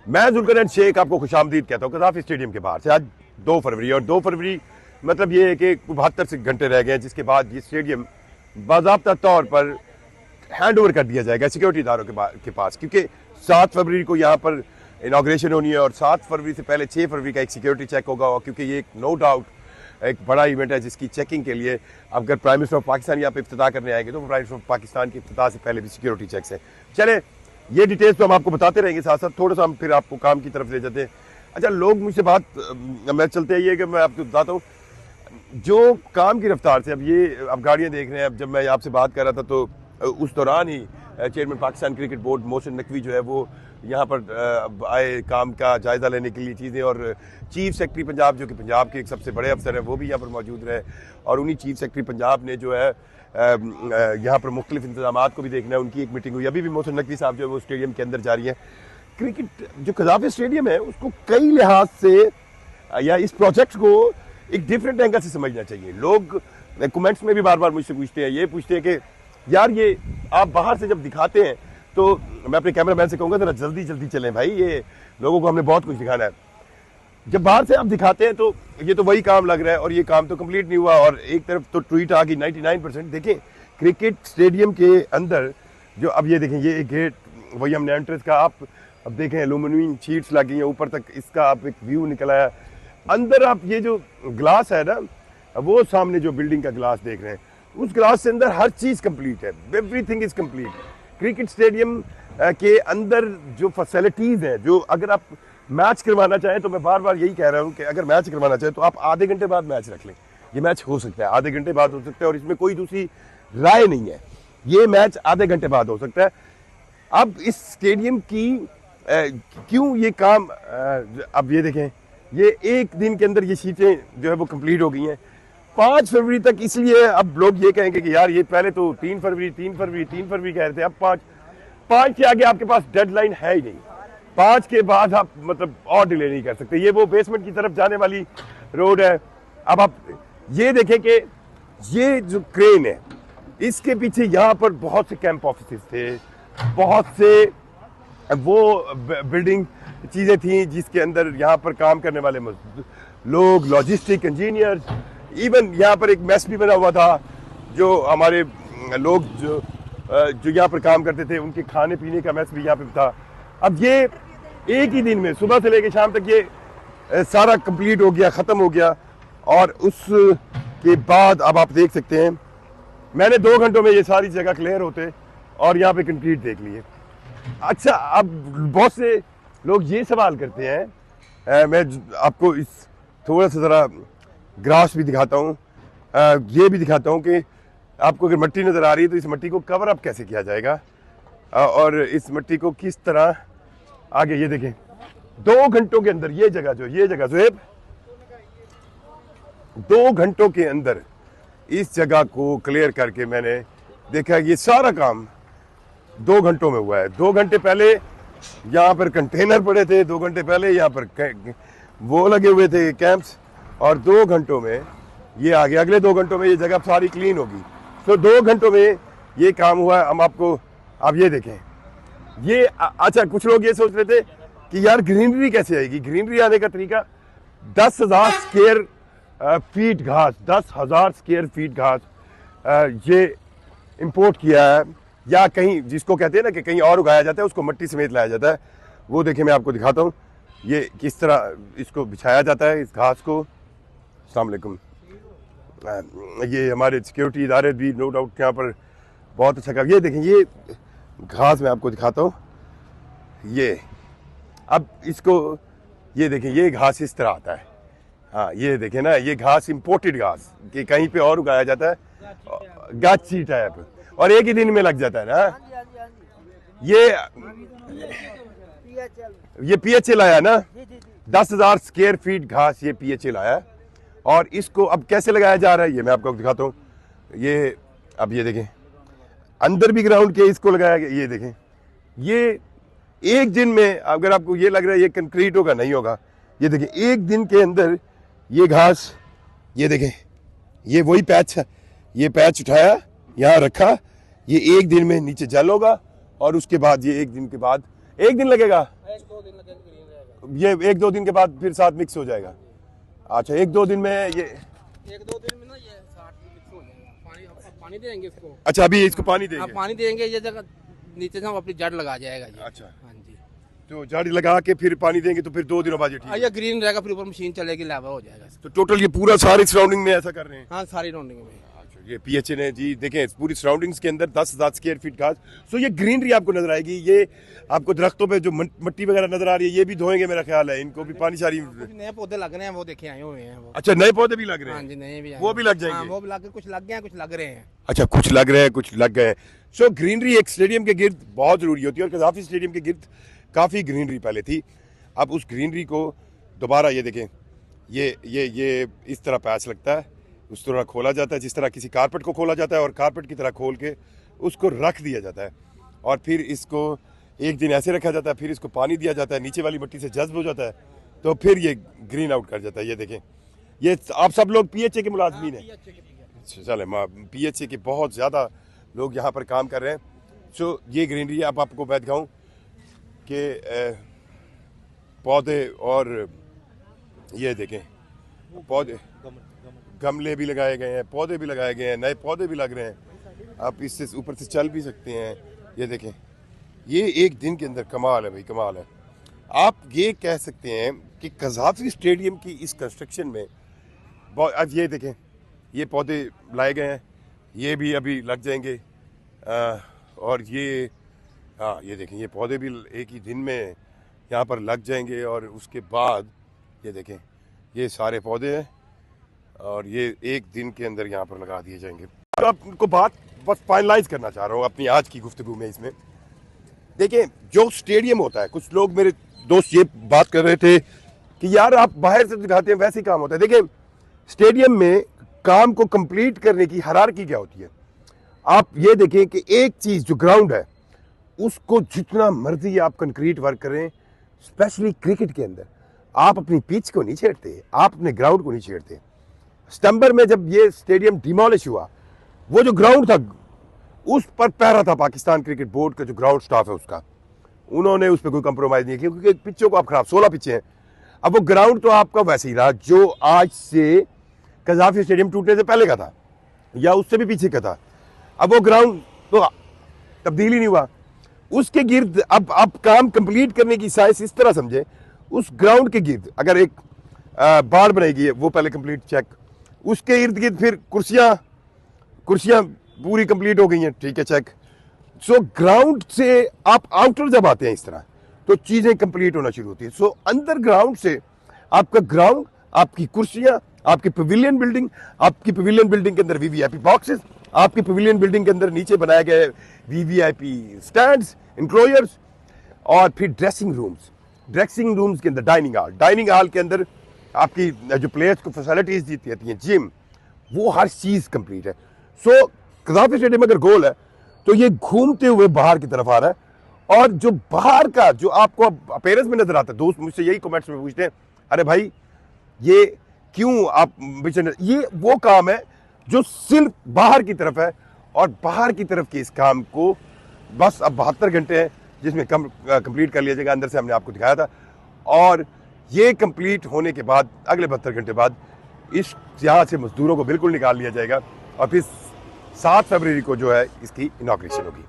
मैं जुल्करनैन शेख आपको खुशामदीद कहता हूँ कज़ाफ़ी स्टेडियम के बाहर से। आज 2 फरवरी और 2 फरवरी मतलब ये है कि 72 घंटे रह गए हैं, जिसके बाद ये स्टेडियम बाज़ाब्ता तौर पर हैंड ओवर कर दिया जाएगा सिक्योरिटी इदारों के पास, क्योंकि 7 फरवरी को यहाँ पर इनाग्रेशन होनी है और 7 फरवरी से पहले 6 फरवरी का एक सिक्योरिटी चेक होगा, क्योंकि ये एक नो डाउट एक बड़ा इवेंट है जिसकी चेकिंग के लिए अगर प्राइम मिनिस्टर ऑफ पाकिस्तान यहाँ पे इफ्तिताह करने आएंगे तो प्राइम मिनिस्टर ऑफ पाकिस्तान की इफ्तिताह से पहले भी सिक्योरिटी चेक्स हैं। चले ये डिटेल्स तो हम आपको बताते रहेंगे, साथ साथ थोड़ा सा हम फिर आपको काम की तरफ ले जाते हैं। अच्छा, लोग मुझसे बात मैं चलते हैं ये कि मैं आपको बताता हूँ जो काम की रफ्तार से अब गाड़ियाँ देख रहे हैं। अब जब मैं आपसे बात कर रहा था तो उस दौरान ही chairman Pakistan cricket board Mohsin Naqvi जो है वो यहाँ पर आए काम का जायज़ा लेने के लिए चीज़ें, और चीफ सेक्रेटरी पंजाब जो कि पंजाब के एक सबसे बड़े अफसर हैं वो भी यहाँ पर मौजूद रहे, और उन्हीं चीफ सेक्रेटरी पंजाब ने जो है यहाँ पर मुख्तलिफ इंतजामात को भी देखना है। उनकी एक मीटिंग हुई, अभी भी मोहसिन नकवी साहब जो है वो स्टेडियम के अंदर जारी है। क्रिकेट जो कज़ाफ़ी स्टेडियम है उसको कई लिहाज से या इस प्रोजेक्ट को एक डिफरेंट एंगल से समझना चाहिए। लोग कमेंट्स में भी बार बार मुझसे पूछते हैं, ये पूछते हैं कि यार ये आप बाहर से जब दिखाते हैं तो मैं अपने कैमरामैन से कहूँगा जरा जल्दी जल्दी चलें भाई, ये लोगों को हमने बहुत कुछ दिखाना है। जब बाहर से आप दिखाते हैं तो ये तो वही काम लग रहा है और ये काम तो कंप्लीट नहीं हुआ, और एक तरफ तो ट्वीट आ गई 99%। देखें क्रिकेट स्टेडियम के अंदर जो अब ये देखें ये एक गेट वही हमने एंट्रेंस का, आप अब देखें एल्यूमिनियम शीट्स लगी हैं ऊपर तक, इसका आप एक व्यू निकल आया अंदर। आप ये जो ग्लास है ना, वो सामने जो बिल्डिंग का ग्लास देख रहे हैं उस ग्लास से अंदर हर चीज़ कंप्लीट है, everything is complete. Cricket stadium के अंदर जो फैसिलिटीज़ हैं, जो अगर आप मैच करवाना चाहें तो मैं बार बार यही कह रहा हूँ कि अगर मैच करवाना चाहें तो आप आधे घंटे बाद मैच रख लें। ये मैच हो सकता है आधे घंटे बाद हो सकता है और इसमें कोई दूसरी राय नहीं है, ये मैच आधे घंटे बाद हो सकता है। अब इस स्टेडियम की क्यों ये काम अब ये देखें ये एक दिन के अंदर ये सीटें जो है वो कंप्लीट हो गई हैं 5 फरवरी तक। इसलिए अब लोग ये कहेंगे कि यार ये पहले तो 3 फरवरी कह रहे थे, अब 5 के आगे आपके पास डेडलाइन है ही नहीं। 5 के बाद आप मतलब और डिले नहीं कर सकते। ये वो बेसमेंट की तरफ जाने वाली रोड है। अब आप ये देखें कि ये जो क्रेन है इसके पीछे यहाँ पर बहुत से कैंप ऑफिस थे, बहुत से वो बिल्डिंग चीज़ें थी जिसके अंदर यहाँ पर काम करने वाले लोग, लॉजिस्टिक इंजीनियर, इवन यहाँ पर एक मेस भी बना हुआ था जो हमारे लोग जो यहाँ पर काम करते थे उनके खाने पीने का मेस भी यहाँ पे था। अब ये एक ही दिन में सुबह से लेकर शाम तक ये सारा कंप्लीट हो गया, ख़त्म हो गया, और उसके बाद अब आप देख सकते हैं मैंने 2 घंटों में ये सारी जगह क्लियर होते और यहाँ पे कंक्रीट देख लिए। अच्छा, अब बहुत से लोग ये सवाल करते हैं, मैं आपको इस थोड़ा सा ज़रा ग्रास भी दिखाता हूँ, ये भी दिखाता हूँ कि आपको अगर मिट्टी नज़र आ रही है तो इस मिट्टी को कवर अप कैसे किया जाएगा और इस मिट्टी को किस तरह आगे। ये देखें 2 घंटों के अंदर ये जगह ज़ुहैब 2 घंटों के अंदर इस जगह को क्लियर करके मैंने देखा ये सारा काम 2 घंटों में हुआ है। 2 घंटे पहले यहाँ पर कंटेनर पड़े थे, 2 घंटे पहले यहाँ पर वो लगे हुए थे कैंप्स, और 2 घंटों में ये आ गया। अगले 2 घंटों में ये जगह सारी क्लीन होगी। तो 2 घंटों में ये काम हुआ है। हम आपको अब ये देखें ये अच्छा, कुछ लोग ये सोच रहे थे कि यार ग्रीनरी कैसे आएगी। ग्रीनरी आने का तरीका 10,000 स्क्वायर फीट घास, 10,000 स्क्वायर फीट घास ये इंपोर्ट किया है, या कहीं जिसको कहते हैं ना कि कहीं और उगाया जाता है उसको मिट्टी समेत लाया जाता है। वो देखें मैं आपको दिखाता हूँ ये किस तरह इसको बिछाया जाता है इस घास को। अस्सलाम वालेकुम। ये हमारे सिक्योरिटी इदारे भी नो डाउट यहाँ पर बहुत अच्छा काम। ये देखें ये घास मैं आपको दिखाता हूँ, ये अब इसको ये देखें ये घास इस तरह आता है। हाँ ये देखें ना, ये घास इंपोर्टेड घास कि कहीं पे और उगाया जाता है, गाची टाइप, और एक ही दिन में लग जाता है ना। ये PHL आया ना, 10,000 स्क्वायर फीट घास ये PHL आया, और इसको अब कैसे लगाया जा रहा है ये मैं आपको दिखाता हूँ। ये अब ये देखें अंदर भी ग्राउंड के इसको लगाया गया। ये देखें ये एक दिन में, अगर आपको ये लग रहा है ये कंक्रीट होगा, नहीं होगा। ये देखें एक दिन के अंदर ये घास, ये देखें ये वही पैच है, ये पैच उठाया यहाँ रखा, ये एक दिन में नीचे जल होगा, और उसके बाद ये एक दिन के बाद 1 दिन लगेगा। ये 1-2 दिन के बाद फिर साथ मिक्स हो जाएगा। अच्छा 1-2 दिन में ये 1-2 दिन में ना ये साथ मिक्स हो जाएगा। पानी देंगे इसको। अच्छा अभी इसको पानी देंगे? पानी देंगे, ये जगह नीचे से हम अपनी जड़ लगा जाएगा ये। अच्छा हाँ जी, तो जड़ लगा के फिर पानी देंगे तो फिर 2 दिनों बाद ये ठीक ये ग्रीन रहेगा, फिर ऊपर मशीन चलेगी, लेवल हो जाएगा। तो टोटल ये पूरा सारी सराउंडिंग में ऐसा कर रहे हैं? हाँ सारी राउंडिंग में। ये पीएचए ने जी देखें पूरी सराउंडिंग्स के अंदर 10,000 स्क्वायर फीट घास। सो ये ग्रीनरी आपको नजर आएगी। ये आपको दरख्तों पे जो मिट्टी वगैरह नजर आ रही है ये भी धोएंगे मेरा ख्याल है, इनको भी पानी शारी। नए पौधे लग रहे हैं, वो देखे आए हुए हैं वो। अच्छा नए पौधे भी लग रहे हैं? हाँ जी, नए भी वो भी लग जाएंगे? वो भी लग, कुछ लग गए हैं, कुछ लग रहे हैं। अच्छा कुछ लग रहे हैं, कुछ लग गए। सो ग्रीनरी एक स्टेडियम के गिर्द बहुत जरूरी होती है और कज़ाफ़ी स्टेडियम के गिर्द काफ़ी ग्रीनरी पहले थी। अब उस ग्रीनरी को दोबारा ये देखें, ये इस तरह पैच लगता है, उस तरह खोला जाता है जिस तरह किसी कारपेट को खोला जाता है, और कारपेट की तरह खोल के उसको रख दिया जाता है और फिर इसको एक दिन ऐसे रखा जाता है, फिर इसको पानी दिया जाता है, नीचे वाली मिट्टी से जज्ब हो जाता है, तो फिर ये ग्रीन आउट कर जाता है। ये देखें, ये आप सब लोग पीएचए के मुलाजमीन हैं? चले पीएचए के बहुत ज़्यादा लोग यहाँ पर काम कर रहे हैं। सो ये ग्रीनरी अब आपको मैं दिखाऊँ कि पौधे, और ये देखें पौधे, गमले भी लगाए गए हैं, पौधे भी लगाए गए हैं, नए पौधे भी लग रहे हैं। आप इससे ऊपर से चल भी सकते हैं। ये देखें, ये एक दिन के अंदर कमाल है भाई, कमाल है। आप ये कह सकते हैं कि कज़ाफ़ी स्टेडियम की इस कंस्ट्रक्शन में आज ये देखें, ये पौधे लाए गए हैं, ये भी अभी लग जाएंगे। और ये हाँ ये देखें, ये पौधे भी एक ही दिन में यहाँ पर लग जाएंगे। और उसके बाद ये देखें, ये सारे पौधे हैं और ये एक दिन के अंदर यहाँ पर लगा दिए जाएंगे। तो आपको बात बस फाइनलाइज करना चाह रहा हूँ अपनी आज की गुफ्तगू में। इसमें देखिए, जो स्टेडियम होता है, कुछ लोग मेरे दोस्त ये बात कर रहे थे कि यार आप बाहर से दिखाते हैं वैसे ही काम होता है। देखिए, स्टेडियम में काम को कंप्लीट करने की हायरार्की क्या होती है। आप ये देखें कि एक चीज़ जो ग्राउंड है उसको जितना मर्जी आप कंक्रीट वर्क करें, स्पेशली क्रिकेट के अंदर आप अपनी पिच को नहीं छेड़ते, आप अपने ग्राउंड को नहीं छेड़ते। सितंबर में जब ये स्टेडियम डिमोलिश हुआ, वो जो ग्राउंड था उस पर पहरा था पाकिस्तान क्रिकेट बोर्ड का जो ग्राउंड स्टाफ है उसका, उन्होंने उस पर कोई कंप्रोमाइज़ नहीं किया क्योंकि पिचों को आप खराब, 16 पिचें हैं। अब वो ग्राउंड तो आपका वैसे ही रहा जो आज से कज़ाफ़ी स्टेडियम टूटने से पहले का था या उससे भी पीछे का था। अब वो ग्राउंड तो तब्दील ही नहीं हुआ। उसके गिर्द अब काम कंप्लीट करने की साइज इस तरह समझे, उस ग्राउंड के गिर्द अगर एक बाड़ बनाएगी है, वो पहले कंप्लीट चेक, उसके इर्द गिर्द फिर कुर्सियां पूरी कंप्लीट हो गई हैं, ठीक है चेक। सो ग्राउंड से आप आउटर जब आते हैं इस तरह तो चीज़ें कंप्लीट होना शुरू होती है। सो अंदर ग्राउंड से आपका ग्राउंड, आपकी कुर्सियां, आपकी पवेलियन बिल्डिंग के अंदर वीवीआईपी बॉक्सेस, आपकी पवेलियन बिल्डिंग के अंदर नीचे बनाए गए वीवीआईपी स्टैंड्स, इंक्लोजर्स, और फिर ड्रेसिंग रूम्स के अंदर डाइनिंग हॉल के अंदर आपकी जो प्लेयर्स को फैसिलिटीज दी जाती हैं, जिम, वो हर चीज़ कंप्लीट है। सो कज़ाफ़ी स्टेडियम अगर गोल है तो ये घूमते हुए बाहर की तरफ आ रहा है। और जो बाहर का जो आपको अपीयरेंस में नजर आता है, दोस्त मुझसे यही कमेंट्स में पूछते हैं, अरे भाई ये क्यों आप, ये वो काम है जो सिर्फ बाहर की तरफ है, और बाहर की तरफ के इस काम को बस अब 72 घंटे हैं जिसमें कंप्लीट कर लिया जाएगा। अंदर से हमने आपको दिखाया था, और ये कंप्लीट होने के बाद अगले 72 घंटे बाद इस यहाँ से मजदूरों को बिल्कुल निकाल लिया जाएगा और फिर 7 फरवरी को जो है इसकी इनॉग्रेशन होगी।